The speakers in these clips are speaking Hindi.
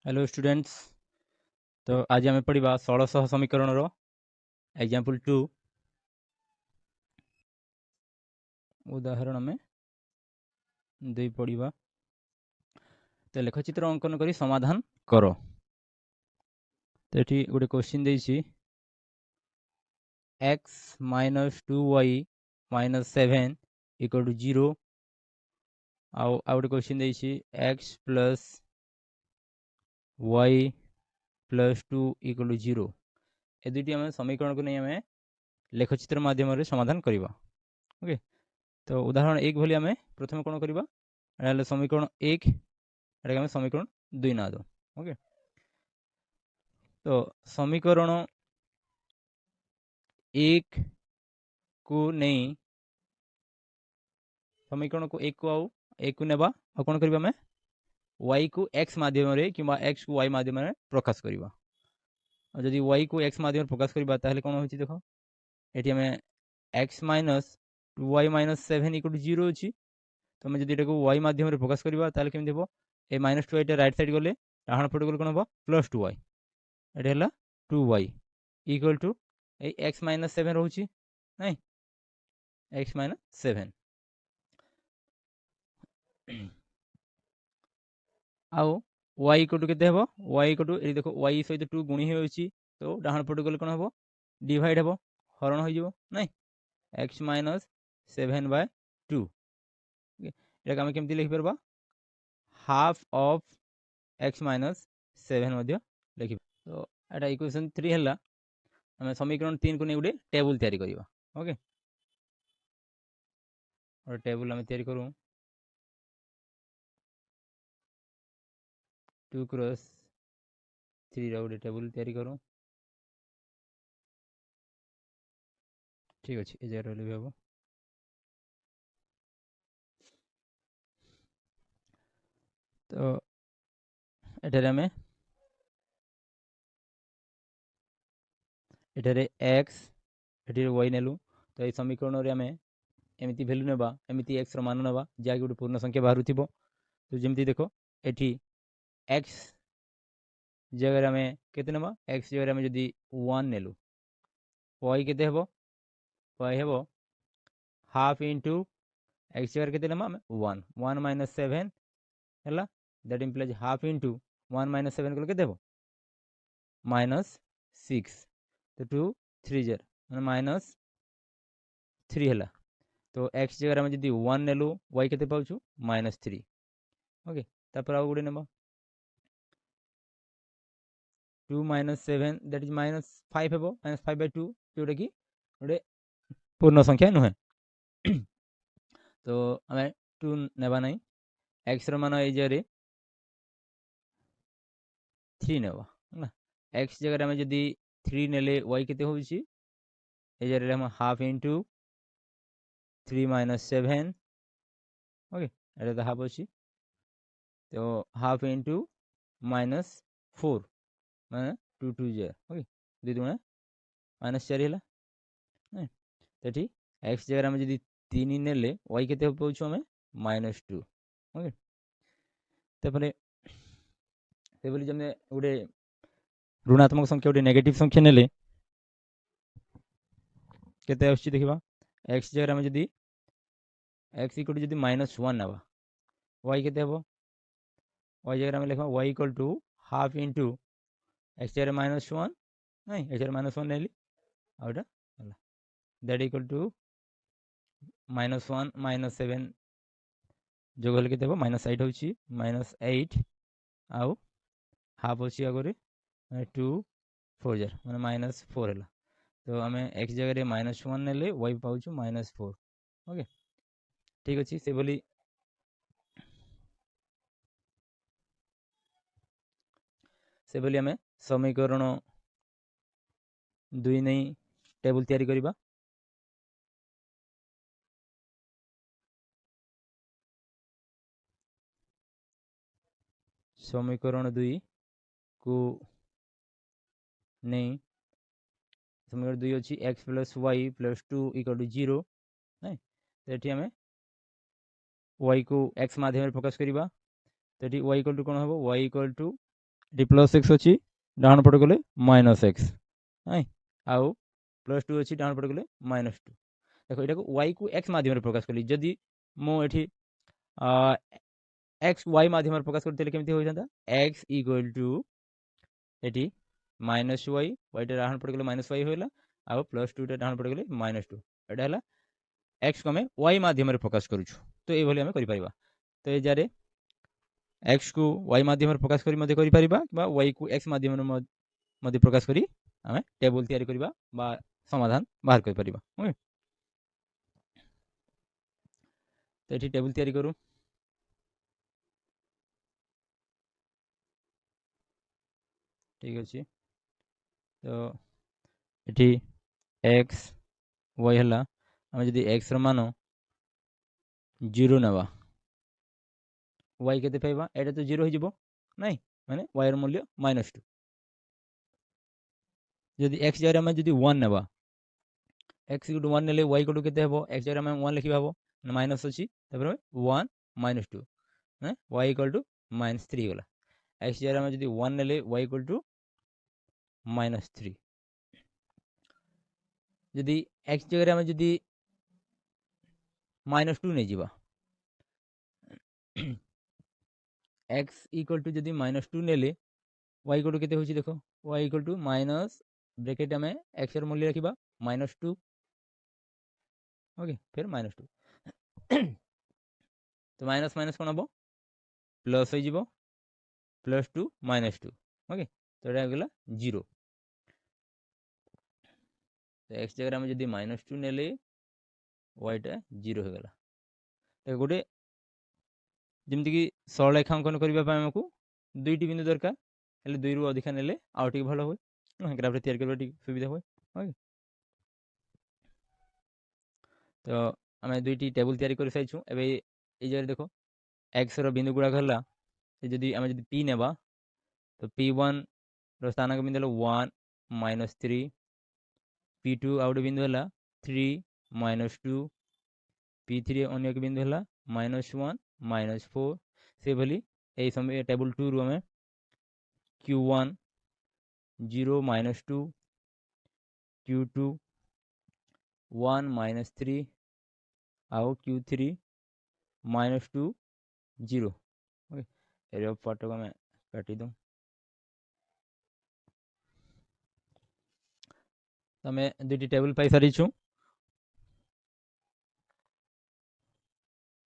Hello students. तो आज आम पढ़ा 1600 समीकरण एग्जाम्पल 2 उदाहरण आम दुई पढ़ा। तो लेखचित्र अंकन कर समाधान कर। तो ये गोटे क्वेश्चन देछि x minus 2y minus 7 equal to 0। आउ गोटे क्वेश्चन देछि x plus y plus 2 equal to 0। ए दुईटी आम समीकरण को नहीं आम लेखचित्र माध्यम समाधान करवा। ओके। तो उदाहरण 1 भली आम प्रथम कौन करवा समीकरण 1 आम समीकरण 2 ना दो। ओके। तो समीकरण 1 को नहीं समीकरण को 1 को आउ 1 को नेबा आ कौन करबा आम y को x माध्यम रे किबा x को y माध्यम रे प्रकाश करबा। जदि y को x माध्यम प्रकाश करबा ताहले कौन होची देखो एठी आम x minus 2y minus 7 equal to 0 अछि। तो हम जदि एटा को y माध्यम रे प्रकाश करबा ताहले केम देबो ए माइनस 2 एटा राइट साइड गले डाहाण पट गले कोन हो प्लस 2y एटा हला 2y इक्वल टू ए x माइनस 7 रहउची नहीं x माइनस 7 आउ y इक्वल टू केते हेबो y इक्वल टू ए देखो y सहित 2 गुणी होउची। तो डाहाण पट गले कोन हेबो डिवाइड हेबो हरण हो जिवो नहीं x माइनस 7 बाय 2। एटा हम केमति लिखि परबा हाफ ऑफ x माइनस 7 मध्य लिखि। तो एटा इक्वेशन 3 हला। हम समीकरण 3 को नहीं गोटे टेबुल तैयारी करवा। ओके। और टेबुल हम तैयारी करूँ 2 क्रॉस 3 रा गोटे टेबुल तैयारी करूँ। ठीक अच्छे ए जगह रही हम तो एठारे आम एठारे एक्स एठारे वाई नेलु। तो ये समीकरण रे आम एमती भैल्यू नेबा एमती एक्स मान नेबा जहाँकि गोटे पूर्ण संख्या बाहर थो। तो जमती देख एटी एक्स जगह आम केते नेबा एक्स जगह आम जदि 1 नेलु वाई केते हेबो वाई हेबो हाफ इंटू एक्स जगह केते नेबा 1 1 माइनस 7 है that implies half into 1 minus 7 को केते माइनस 6। तो 2 3 जार माइनस 3 है। तो एक्स जगह आम जब 1 नेलु वाई केते पाउछु माइनस 3। ओके। तापर आउ गोटे नेबा 2 माइनस 7 दैट इज माइनस 5 हेबो माइनस 5 बाय 2 जोटा कि गोटे पूर्ण संख्या नुहे। तो आम 2 नेबा नहीं एक्स मान ए जगह 3 नेबा है। एक्स जगह आम जदि 3 नेले वाई केते होउची ए जगह हम हाफ इंटू 3 माइनस 7। ओके एटा तो हाफ अच्छी। तो हाफ इंटू माइनस 4 मैंने 2 2 जार। ओके दुई दुणे माइनस 4 है। तो ठीक एक्स जगह आम जब 3 नेले वाई केते पाउछु आम माइनस 2। ओके। तापर सेबली जमे गोटे ऋणात्मक संख्या गोटे नेगेटिव संख्या नेले केते आछी देखिबा एक्स जगह आम जदि एक्स इक्वल टू जदि माइनस 1 नेबा वाई केते हेबो वाई जगह आम लिखा y equal to half into x जगह माइनस 1 नहीं एक्स जगह माइनस 1 नेली आउटा that equal to minus 1 minus 7 जो गल के माइनस 8 होची माइनस 8 आउ हाफ अच्छी आगे 2 4 जार मैंने माइनस 4 है। तो आम एक्स जगह माइनस 1 नेले वाई पाउछु माइनस 4। ओके ठीक अच्छे से बोली आम समीकरण 2 नहीं टेबुल तैयारी करबा। समीकरण 2 को नहीं समीकरण 2 अच्छी x plus y plus 2 equal to 0 नहीं। तो ये आम वाई को एक्स माध्यम प्रकाश करवा। तो ये वाई इक्वल टू कौन हम वाई इक्वल टू ये प्लस एक्स अच्छी डाण पटे गले माइनस एक्स है आउ प्लस टू अच्छी डाण पटे गले माइनस टू देखो यहाँ को वाई को एक्स माध्यम प्रकाश कली जदि मुझे एक्स वाई माध्यम प्रकाश करते केमती होता एक्स इक्वल टू ये माइनस वाई वाईटा डाण पटे गले माइनस वाई होगा आउ प्लस टू डाण पटे गले माइनस टू यहाँ है एक्स को आम वाई माध्यम प्रकाश करुचु तो ये आम कर तो ये जार एक्स को वाई माध्यम प्रकाश कर वाई को एक्स माध्यम प्रकाश करी आम टेबुल तैयारी करबा बा समाधान बाहर कर परिबा ओके तो ये टेबुल तैयारी करूँ ठीक अच्छे तो ये एक्स वाई है आम जदि एक्स मान 0 नेबा वाई के पाइबा एटा तो 0 हो नहीं माने वाई र मूल्य माइनस टू जदि एक्स जगह आम जदि 1 नेबा एक्स इक्वल टू 1 नेले वाई इक्वल टू केते हेबो एक्स जगह आम 1 लिखिबा हेबो माइनस अछि तपर 1 माइनस 2 है वाई इक्वल टू माइनस 3 गला एक्स जगह आम जदि 1 नेले वाई इक्वल टू माइनस 3 जदि एक्स जगह आम जदि माइनस 2 नहीं जीवा एक्स इक्वल टू जदि माइनस 2 नेले वाई इक्वल टू केते होची देखो y equal to minus bracket में एक्स र मूल्य रखिबा माइनस 2 ओके फिर माइनस 2 तो माइनस माइनस कौन हम प्लस हो प्लस 2 माइनस 2 ओके तो ये गला 0 तो एक्स जगह आम जदि माइनस 2 नेले वाईटा 0 हो गला तो गोटे जमीक सरल रेखांकन करने आमको दुईटी बिंदु दरकार हेल्ले 2 रु अधिका नेले आउ टिके भल हुए ग्राफ तैयारी करबा सुविधा हुए ओके तो आम दुईटी टेबुल तैयारी कर सारी एवं ये जगह देखो एक्स रो बिंदु गुड़ाक है जदि आम जदि पी नेबा तो P1 रो स्थानांक बिंदु 1 माइनस 3 P2 आउ बिंदु है 3 माइनस 2 P3 अन्य एक बिंदु है -1 -4 से भली यही समय टेबुल 2 रु आम Q1 0 -2 Q2 1 -3 आउ Q3 -2 0 ओके पार्ट को मैं काटी दूँ तो आम दुईटी टेबुल पाई सारी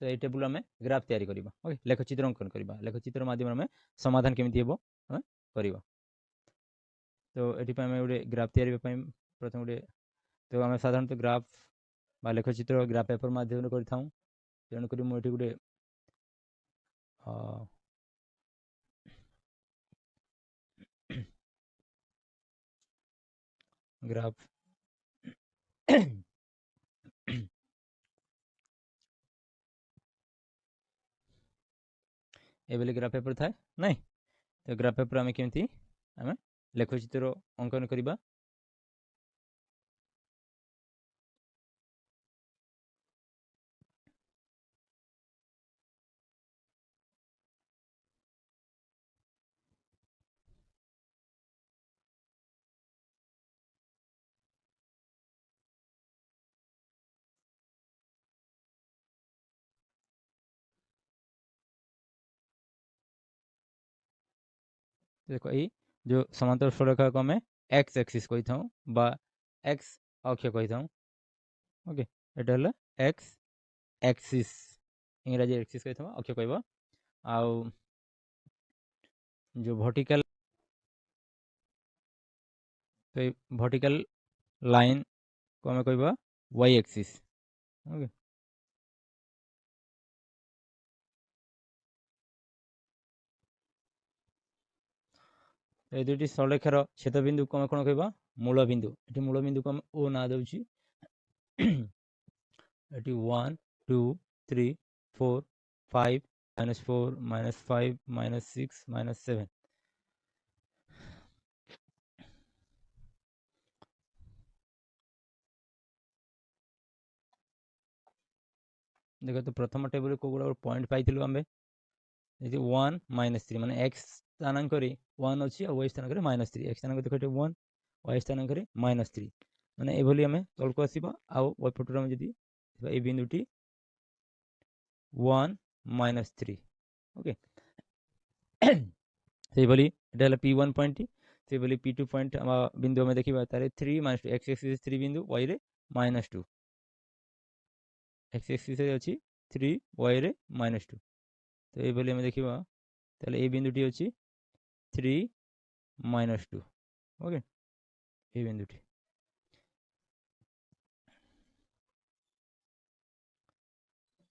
तो ये टेबुल आम ग्राफ तैयारी करबा ओके लेखचित्र अंकन करबा लेखचित्र माध्यम आम समाधान केमिति हेबो आम करबा तो ये गोटे ग्राफ तैयारी प्रथम गोटे तो आम साधारणतः ग्राफ बा लेखचित्र ग्राफ पेपर माध्यम कर तेणुक मुझे गोटे ग्राफ ये ग्राफ पेपर थाए नहीं तो ग्राफ पेपर आम केमती आम लेखचित्र अंकन करबा देखो ये जो समांतर सररेखा को आम एक्स एक्सिस कही था बा एक्स अक्ष कही था ओके ये एक्स एक्सिस इंग्राजी एक्सिस कही था अक्ष कह आउ जो वर्टिकल तो वर्टिकल लाइन को आम कह वाई एक्सिस ओके ये दुईटी सरलेखार छेदबिंदु को आम कौन कह मूल बिंदु ये मूल बिंदु को आम ओ ना दूची ये 1 2 3 4 5 -4 -5 -6 -7 देखो तो प्रथम टेबल को गोटे पॉइंट पाई आम 1 -3 माने एक्स ସ୍ଥାନାଙ୍କରେ 1 ଅଛି ଆଉ y ସ୍ଥାନାଙ୍କରେ -3 x ସ୍ଥାନାଙ୍କ ଦେଖ ଏଠି 1 y ସ୍ଥାନାଙ୍କରେ -3 ମାନେ ଏଭଳି ଆମେ ତଳକୁ ଆସିବା ଆଉ y ପଟରୁ ଆମେ ଯଦି এই ବିନ୍ଦୁଟି 1 -3 ଓକେ ସେଇଭଳି এটা হলো p1 পয়েন্টটি ସେଇଭଳି p2 পয়েন্ট বিন্দু ଆମେ ଦେଖିବା ତାରେ 3 -2 x axis 3 ବିନ୍ଦୁ y ରେ -2 x axis ରେ ଅଛି 3 y ରେ -2 ତ এইଭଳି ଆମେ ଦେଖିବା ତାହେଲେ এই বিন্দুটি ଅଛି 3 -2 ওকে এই বিন্দুটি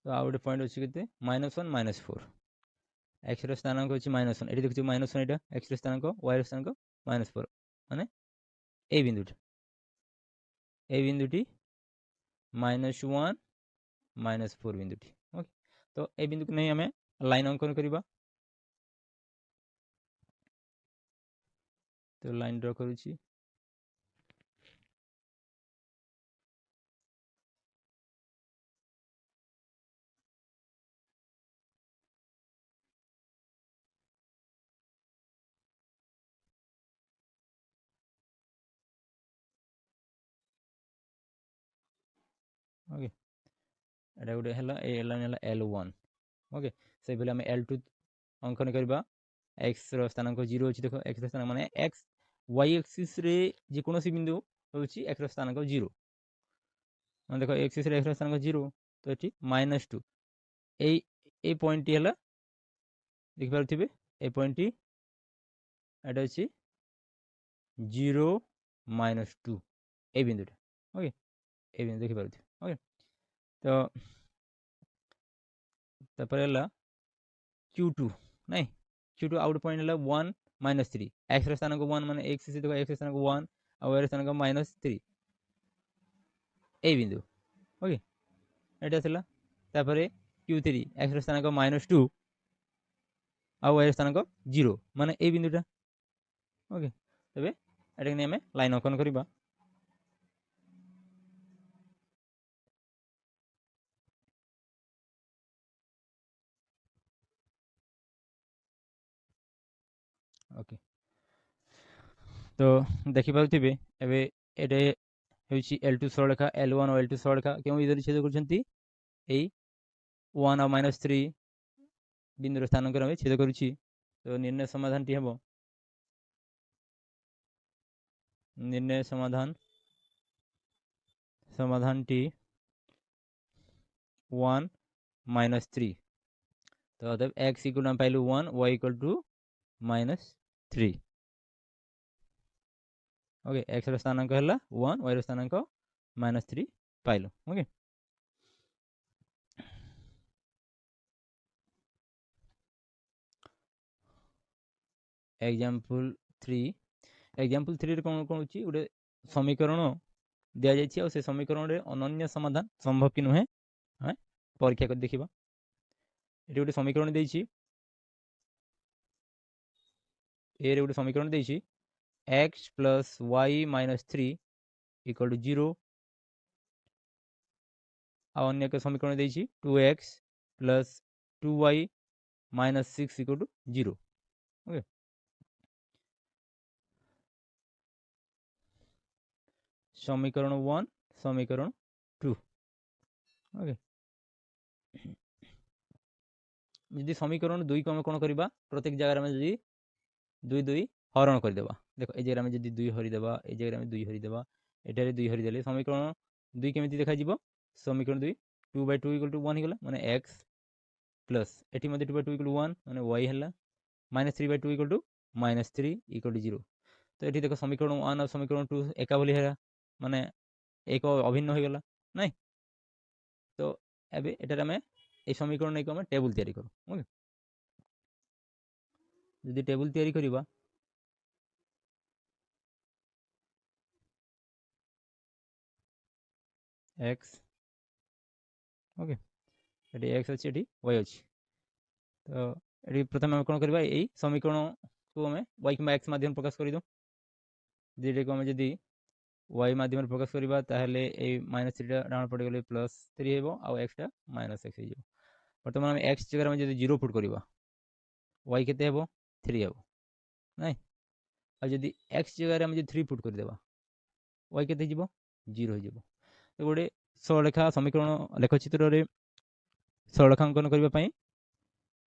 তো ଆଉ ଗୋଟେ ପଏଣ୍ଟ ଅଛି କେତେ -1 -4 x ର ସ୍ଥାନାଙ୍କ ଅଛି -1 ଏଠି ଦେଖୁଛୁ -1 ଏଇଟା x ର ସ୍ଥାନାଙ୍କ y ର ସ୍ଥାନାଙ୍କ -4 ମାନେ এই বিন্দুটি -1 -4 বিন্দুটি ওকে তো এই বিন্দুକୁ ନେଇ ଆମେ ଲାଇନ ଅଙ୍କନ କରିବା ତ ଲାଇନ ଡ୍ର କରୁଛି ओके एटा गोटे है लाइन है L1 ओके से आम L2 अंकन करवा एक्स स्थानांक 0 अच्छी देख एक्स स्थान माने एक्स वाई एक्सिस रे जेकोसी बिंदु होची एक्स स्थानांक 0 माने देखो एक्सिस रे एक्स स्थानांक 0 तो ये -2 ए पॉइंट टी है देखि पारथिबे ए पॉइंट टी एटा अछि 0 -2 ए बिंदुटा ओके ए बिंदु देखि पारथिबे ओके तो तापर है Q2 नहीं Q2 आउट पॉइंट है 1 -3 x स्थानांक 1 माने x से देखो x स्थानांक 1 और y स्थानांक -3 ए बिंदु ओके एटा थिला तापर Q3 x स्थानांक -2 और y स्थानांक 0 माने ए बिंदुटा ओके तबे एटा ने हमें लाइन अंकन करबा ओके तो देखि पाउथिबे एबे एटे हेउची L2 सरलरेखा L1 और L2 सरलरेखा केउ इधर छेद करछंती एई 1 और -3 बिंदुर स्थानांक रे छेद करूची तो निर्णय समाधान टी हेबो निर्णय समाधान टी 1 -3 तो अतएव x इक्वल हम पाइलु 1 y equal to -3 okay x रो स्थानांक हला 1 y रो स्थानांक -3 पाइलु ओके एग्जांपल 3 रे कोन कोन होची उडे समीकरण दिया जायछि और से समीकरण रे अनन्य समाधान संभव कि नहे हम परीक्षा कर देखिबा एटी उडे समीकरण देइछि ए रे उडे समीकरण देइछि x plus y minus 3 equal to 0 और अन्य के समीकरण देइछि 2x plus 2y minus 6 equal to 0 okay समीकरण 1 समीकरण 2 ओके यदि समीकरण 2 को हम कोन करबा प्रत्येक जगह में यदि 2 2 हरण कर देबा देखो ए जगह में यदि 2 हरि देबा ए जगह में 2 हरि देबा एटारे 2 हरि देले समीकरण 2 केमिति देखा जिवो समीकरण 2 2/2 इक्वल टू 1 हिगला माने x प्लस एटी मध्ये 2/2 इक्वल टू 1 माने y हला -3/2 इक्वल टू -3 इक्वल टू 0 तो एटी देखो समीकरण 1 और समीकरण 2 एका भली हेला माने एक अभिन्न हो गला नहीं तो एबे एटारे में ए समीकरण नै को हम टेबल तयारी करू ओके यदि टेबल तयारी करिबा x ओके एटी x अछि एटी y अछि तो एटी प्रथम हम कोन करबा एई समीकरण को हम y किबा x माध्यम प्रकाश करि दो जेटे को हम जदी y माध्यम प्रकाश करिबा ताहले ए -3 टा डाउन पड़ गेले +3 हेबो आ x टा -x हे जो वर्तमान हम x जगह में जदी 0 पुट करिबा y केते हेबो 3 हेबो ନାଇଁ ଆଉ ଯଦି x ଜାଗାରେ ଆମେ ଯଦି 3 ପୁଟ୍ କରିଦେବା y କେତେ ହେଇଯିବ 0 ହେଇଯିବ। ତ ଗୋଟେ ସରଳରେଖା ସମୀକରଣ ଲେଖଚିତ୍ରରେ ସରଳରେଖାଙ୍କନ କରିବା ପାଇଁ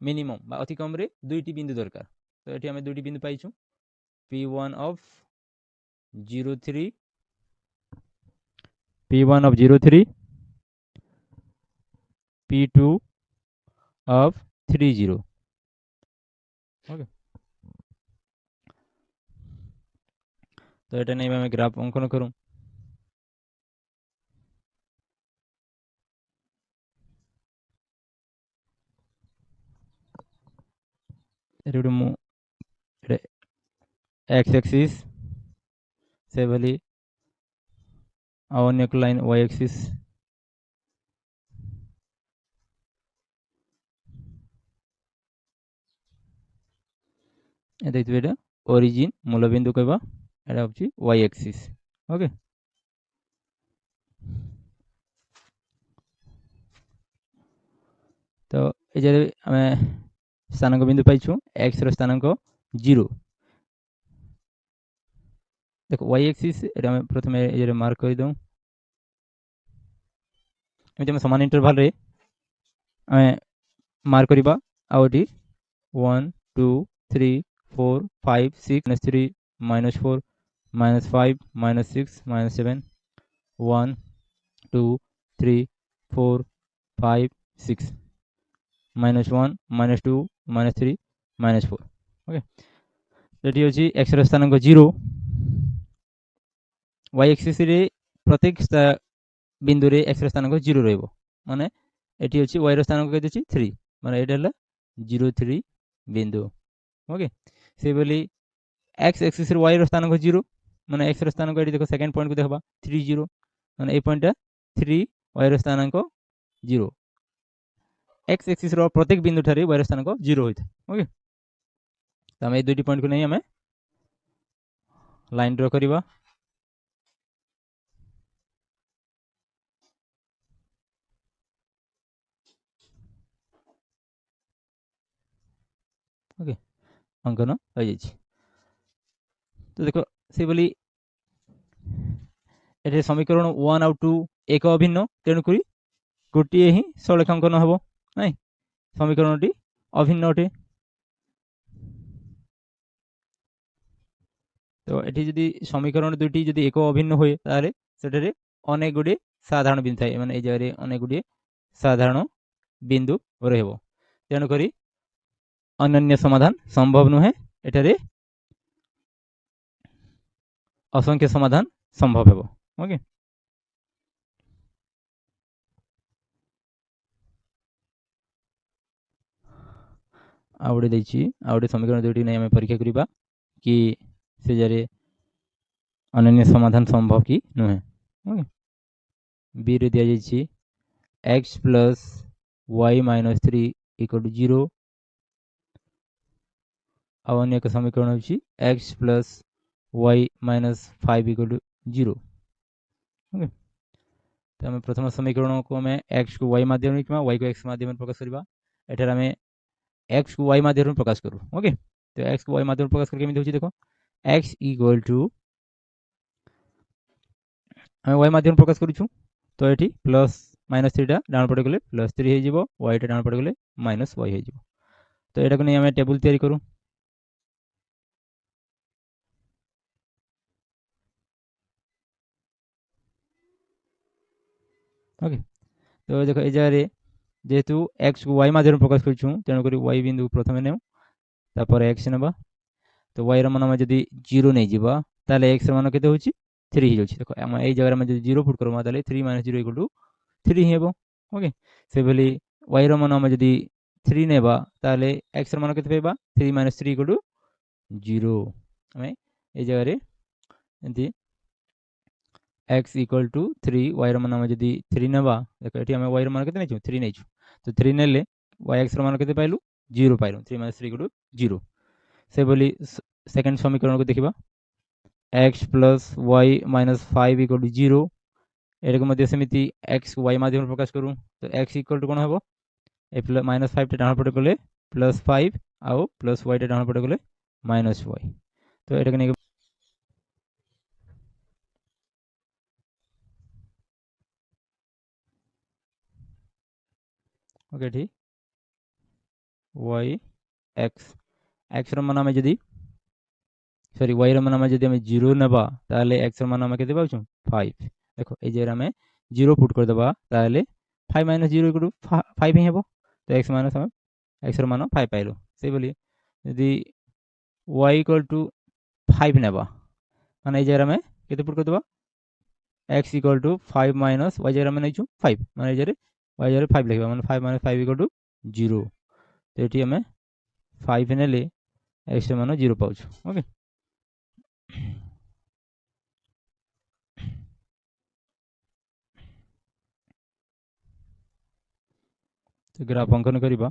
ମିନିମମ୍ ବା ଅତି କମରେ ଦୁଇଟି ବିନ୍ଦୁ ଦରକାର। ତ ଏଠି ଆମେ ଦୁଇଟି ବିନ୍ଦୁ ପାଇଛୁ P1 of 03 P1 of 03 P2 of 30 okay. तो এটা নিয়ে আমি গ্রাফ অঙ্কন করুম। ଏଠି ମୁଁ एक्स एक्सिस से भली ଆଉ ଅନ୍ୟ ଏକ ଲାଇନ୍ y axis ଏ ଦେଖିଥିବେ ଏଇଟା ଅରିଜିନ୍ ମୂଳବିନ୍ଦୁ କହିବା ଏଇଟା ହେଉଛି y axis ଓକେ। ତ ଏ ଯେ ଆମେ ସ୍ଥାନାଙ୍କ ବିନ୍ଦୁ ପାଇଛୁ x ର ସ୍ଥାନାଙ୍କ 0 देखो y एक्सिस এটা আমি প্রথমে এই যে মার্ক করে দেউ এমতি আমি সমান ইন্টারভাল রে আমি মার্ক করিবা ଆଉ এটি 1 2 3 4 5 6 -3 -4 -5 -6 -7 1 2 3 4 5 6 -1 -2 -3 -4 ओके। এটি হচ্ছে x এর স্থানাঙ্ক 0 y एक्सिस रे प्रत्येक बिंदु रे x ର ସ୍ଥାନାଙ୍କ 0 ରହିବ ମାନେ ଏଠି ଅଛି y ର ସ୍ଥାନାଙ୍କ କେତେ ଅଛି 3 ମାନେ ଏଟା ହେଲା 0 3 बिंदु ओके। से बोली x एक्सिस रे y ର ସ୍ଥାନାଙ୍କ 0 ମାନେ x ର ସ୍ଥାନାଙ୍କ ଏଠି देखो सेकंड पॉइंट को देखबा 3 0 ମାନେ এই पॉइंटটা 3 y ର ସ୍ଥାନାଙ୍କ 0 x एक्सिस रो प्रत्येक बिंदु ठारे y ର ସ୍ଥାନାଙ୍କ 0 होइते ओके। त हम ए दुईटी पॉइंट को नहीं हमें लाइन ड्रा करिबा ओके अंकन हो जाइए। तो देखो से बोली एटे समीकरण 1 आउ 2 एक अभिन्न तेणुक गोटे ही सरलेखांकन हम ना समीकरणटी अभिन्न अटे। तो ये जदि समीकरण दुईटी जदि एक अभिन्न हुए ताले सेटारे अनेक गुड़े साधारण बिंदु थाए माने ए जगह अनेक गुड़े साधारण बिंदु रहबो तेणुक अनन्य समाधान संभव नुहे एटारे असंख्य समाधान संभव हेबो ओके। आउडे देछि आउडे समीकरण दुईटी नै हमें परीक्षा करिबा कि से जरे अनन्य समाधान संभव कि नुहे ओके। बी रे दिया जाइछि x plus y minus 3 equal to 0 आ अन्य एक समीकरण होछि x plus y minus 5 equal to 0 okay. तो हमें प्रथम समीकरण को हमें x को y माध्यम रे किमा y को x माध्यम रे प्रकाश करबा एठार हमें x को y माध्यम रे प्रकाश करू ओके। तो x को y माध्यम रे प्रकाश करके केमिति होछि देखो x इक्वल टू हमें y माध्यम प्रकाश करूछु तो एठी प्लस माइनस 3 टा डाउन पटे गले प्लस 3 हे जिवो y टा डाउन पटे गले माइनस y हे जिवो। तो एटा को नै हमें टेबल तैयारी करू ओके। तो देखो ए जगह रे जेहेतु x को y माध्यम प्रकाश करछु तेणु करी y बिंदु प्रथमे नेउ तापर x नेबा तो y ର ମାନ ଆମେ ଯଦି 0 नै जिबा ताले x ର ମାନ केते होछि 3 ही होछि देखो हम एई जगह रे हम যদি 0 पुट करबा ताले 3 - 0 = 3 ही हेबो ओके। से भली y ର ମାନ ଆମେ ଯଦି 3 नेबा ताले x ର ମାନ केते पेबा 3 - 3 = 0 हमें एई जगह रे एंती x इक्वल टू 3 y ର ମାନ ଆମେ ଯଦି 3 नेबा देखो एठी हम y ର ମାନ केते नेछु 3 नेछु तो 3 नेले y x ର ମାନ केते पाइलु 0 पाइलु 3 - 3 = 0 से बोली सेकंड समीकरण को देखिबा x plus y minus 5 equal to 0 एरको मध्य समिति x को y माध्यम प्रकाश करू तो x इक्वल टू कोन हबो ए प्लस माइनस 5 टा डाउन पटे गले प्लस 5 आउ प्लस y टा डाउन पटे गले माइनस वाई तो एटाके नहीं ओके ठीक वाई एक्स एक्स मान आम जदि सॉरी वाई मान आम जदि 0 नेबा ताहले एक्स मान आम केते पाउछु 5 देखो ए जे आम 0 पुट कर देबा ताहले 5 माइनस 0 इक्वल टू 5 ही हेबो तो एक्स माइनस हम एक्स मान 5 पाइलो से बोली यदि y इक्वल टू 5 नेबा माने ए जे आम केते पुट कर देबा x equal to 5 minus y जे आम नैछु 5 माने ए जे y जे 5 लिखबा माने 5 माइनस 5 इक्वल टू 0 तो एटी आम 5 नेले एक्स मान 0 पाउछु ओके तो ग्राफ अंकन करिबा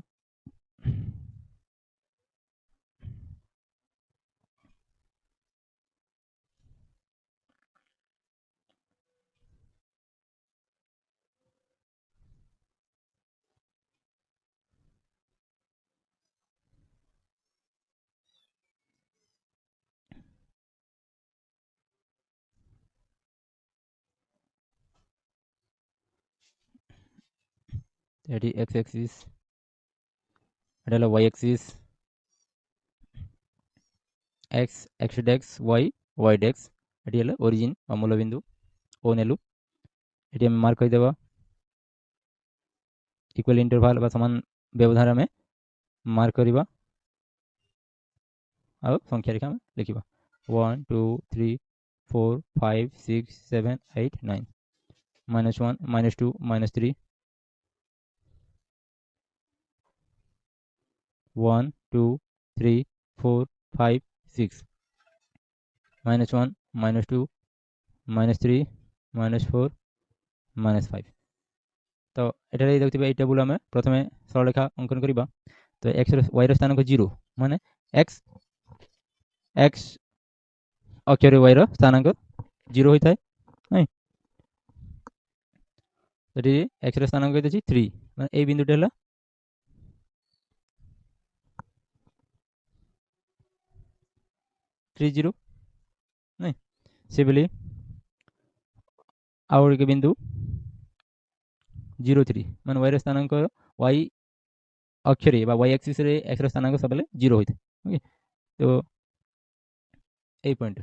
एटी x एक्सिस एटा y एक्सिस x x डेक्स y डेक्स एटी हला ओरिजिन बा मूल बिंदु ओ नेलु एटी हम मार्क कर देबा इक्वल इंटरवल बा समान व्यवधान में मार्क करिबा आ संख्या रेखा में लिखिबा 1 2 3 4 5 6 7 8 9 -1 -2 -3 1 2 3 4 5 6 -1 -2 -3 -4 -5 तो एटारे देखिबा এই টেবুল আমি প্রথমে সরলরেখা অঙ্কন করিবা তো x এর y এর স্থানাঙ্ক 0 মানে x x অক্ষরে y এর স্থানাঙ্ক 0 হইতায় নাই এটি x এর স্থানাঙ্ক হইতেছি 3 মানে এই বিন্দুটা হলো 30 নাই সেবলি और के बिंदु 03 মানে y এর স্থানাঙ্ক y অক্ষরে বা y অ্যাক্সিস রে x এর স্থানাঙ্ক সবলে 0 হইতে ওকে তো এই পয়েন্ট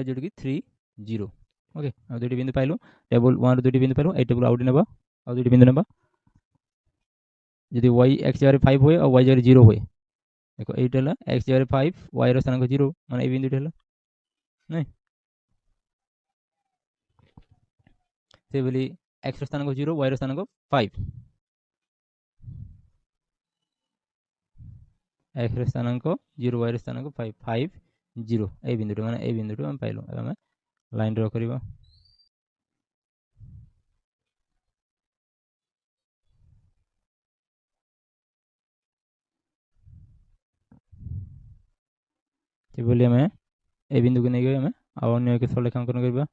जोड़ की 3 0 ओके आ दुटी बिंदु पाइलु टेबल 1 दुटी बिंदु पाइलु ए टेबल आउट नेबा आ दुटी बिंदु नेबा यदि y x जगह 5 होय और y जगह 0 होय देखो এইটা হলো x जगह 5 y এর স্থানাঙ্ক 0 মানে এই বিন্দুটা হলো নাই সেবলি x এর স্থানাঙ্ক 0 y এর স্থানাঙ্ক 5 x এর স্থানাঙ্ক 0 y এর স্থানাঙ্ক 5 5 0 এই বিন্দুটা মানে এই বিন্দুটা আমি পাইলো এবার আমি লাইন ড্র করিবা সেবলি আমি এই বিন্দুকে নিয়ে গিয়ে আমি আর অন্য এক সরলরেখা অঙ্কন করিবা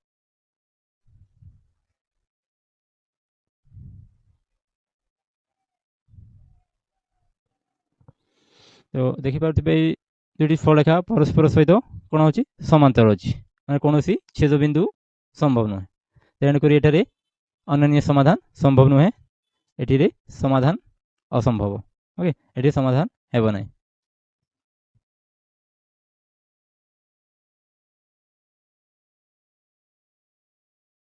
তো দেখি পারথিবে এই দুটি সরলরেখা পরস্পর সহিত কোণ হচ্ছে সমান্তর আছে মানে কোনोसी छेदबिंदु संभव नहे तेणुक एठारे अन्य समाधान संभव नुहे एटिरे समाधान असंभव ओके एटी समाधान हेब नहीं।